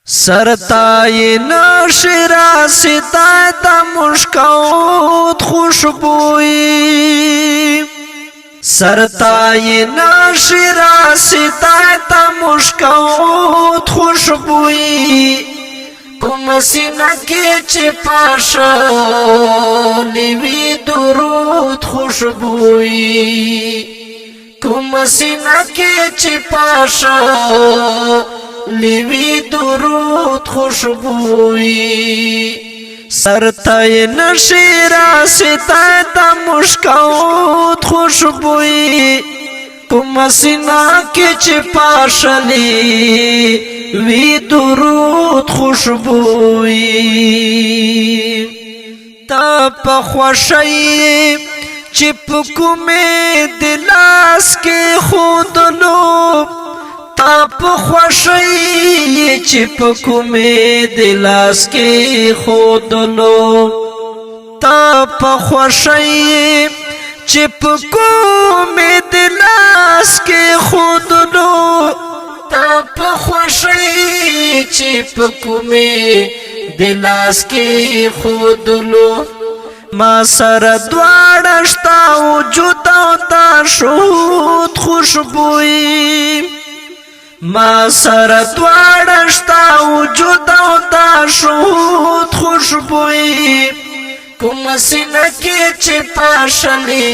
سرتای نشرا ستای تا مشکوت خوشبوئی سرتای نشرا ستای تا مشکوت خوشبوئی کوم سینه کې چې پاشلی وي درود خوشبوئی کوم سینه کې چې پاشلی وي درود خوشبوئی سرتای نشرا ستای تا مشکوت خوشبوئی کوم سینه کې چې پاشلی وی درود خوشبوئی تا په خوشی چې په کومې دلاس کې خودلو تا په خوشی چې په کومې دلاس کې خودلو تا په خوشی چې په کومې دلاس کې خودلو تا په خوشی چې په کومې دلاس کې خودلو ما سره دواړه شتا وجود او تا شهود خوشبوئی ما سره دواړه شتا وجود او تا شهود خوشبوئی کوم سینه کې چې پاشلی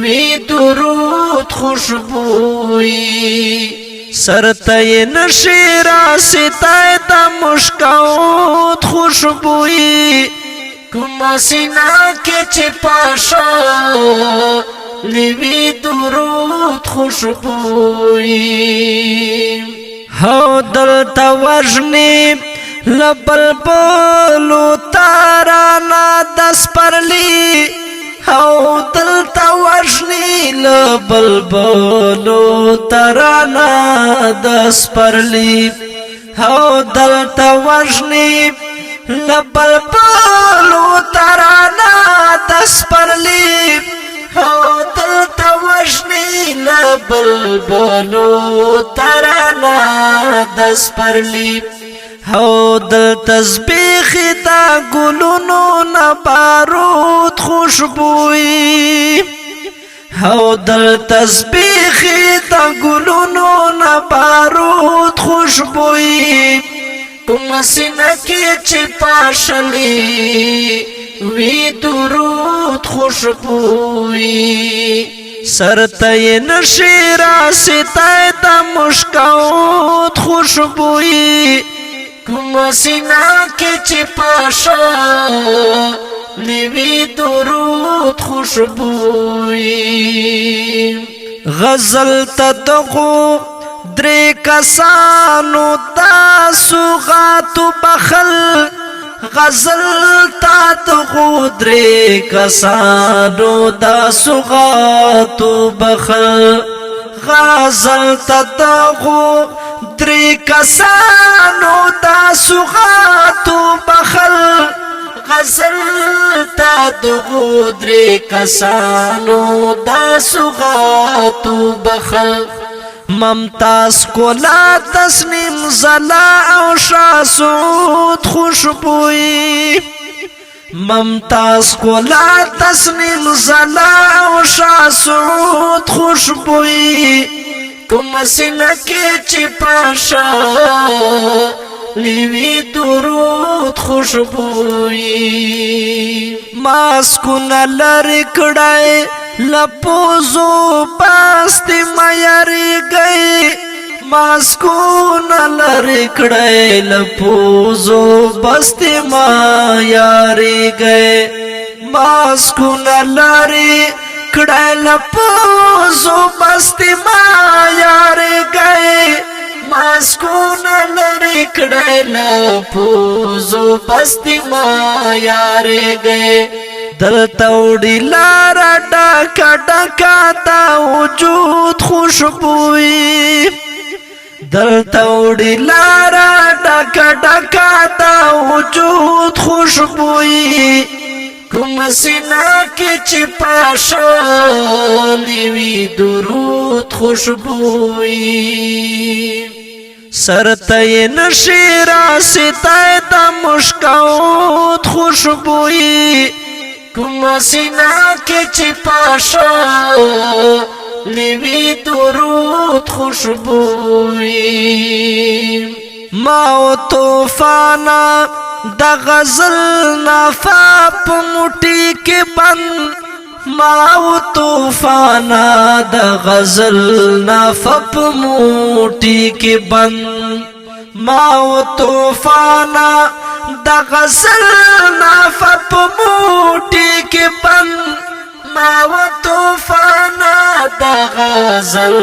وی درود خوشبوئی سرتای نشرا ستای تا مشکوت خوشبوئی کوم سینه کې چې پاشلی وی درود خوشبوئی هو دلته وژني لبلبلو تارانا دس پرلی او دلتا وژنی لبلبلو تارانا دس پرلی او دلتا وژنی لبلبلو تارانا دس پرلی او دلتا وژنی لبلبلو تارانا دس پرلی او دل تسبیح تا گلونو نبارود خوشبوئی او دل تسبیح تا گلونو نبارود خوشبوئی کوم سینه کې چې پاشلی وی درود خوشبوئی سرتای نشرا ستای تا مشکوت خوشبوئی کوم سینه کې چې پاشلی وی درود خوشبوئی غزل تدغو درې کسانو تاسو غاتو بخل غزل تدغو درې کسانو تاسو غاتو بخل غزل تدغو درې کسانو تاسو غاتو بخل غزل تدغو درې کسانو تاسو غاتو بخل ممتاز کولا تسنیم زلا او شاسود خوشبوئی ممتاز کولا تسنیم زلا او شاسود خوشبوئی کوم سینه کې چې پاشلی وی درود خوشبوئی ماسکونه لرې کړای لپوزو پاستی میاری گئی ماسکونه لرې کړای لپوزو بستی میاری گئی ماسکونه لرې کړای لپوزو بستی میاری گئی ماسکونه لرې کړای لپوزو بستی میاری گئی دلتا وړي لارا ډکا ډکا تا وجود خوشبوئی دلتا وړي لارا ډکا ډکا تا وجود خوشبوئی کوم سینه کې چې پاشلی وی درود خوشبوئی سرته نشی راسیتای دا مشکوت خوشبوئی کوم سینا کی چی پاشا لیوی درود خوشبوئی ما و توفانا دا غزل نافا پا موٹی کے بند ما و توفانا دا غزل نافا پا موٹی کے بند ما و توفانا دا غزل نافا پا موٹی کے بند ما و توفانا دا غزل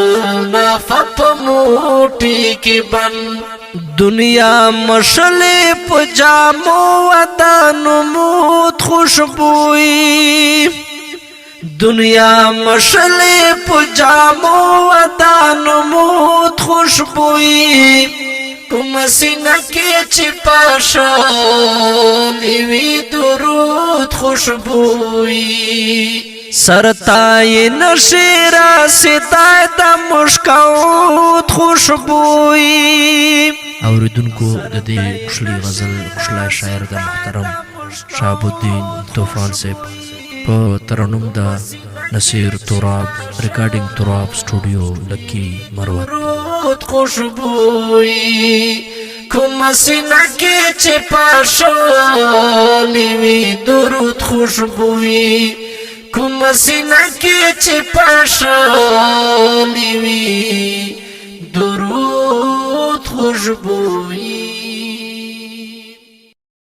نافا پا موٹی کے بند دنیا مشلی پجامو ودانو موت خوشبوئی دنیا مشلی پجامو ودانو موت خوشبوئی کوم سینه کې چې پاشا لیوی درود خوشبوئی سرتای نشی راسیتای دا مشکوت خوشبوئی اوریدونکو د دې خوشلي غزل خوشلا شاعر د محترم شهاب الدین طوفان صاحب په ترنم د نصیر تراب ریکارډینګ تراب سټوډیو لکی مروت خوشبوئی کوم سینه کې چې پاشا لیوی درود خوشبوئی کوم سینه کې چې پاشا لیوی درود خوشبوئی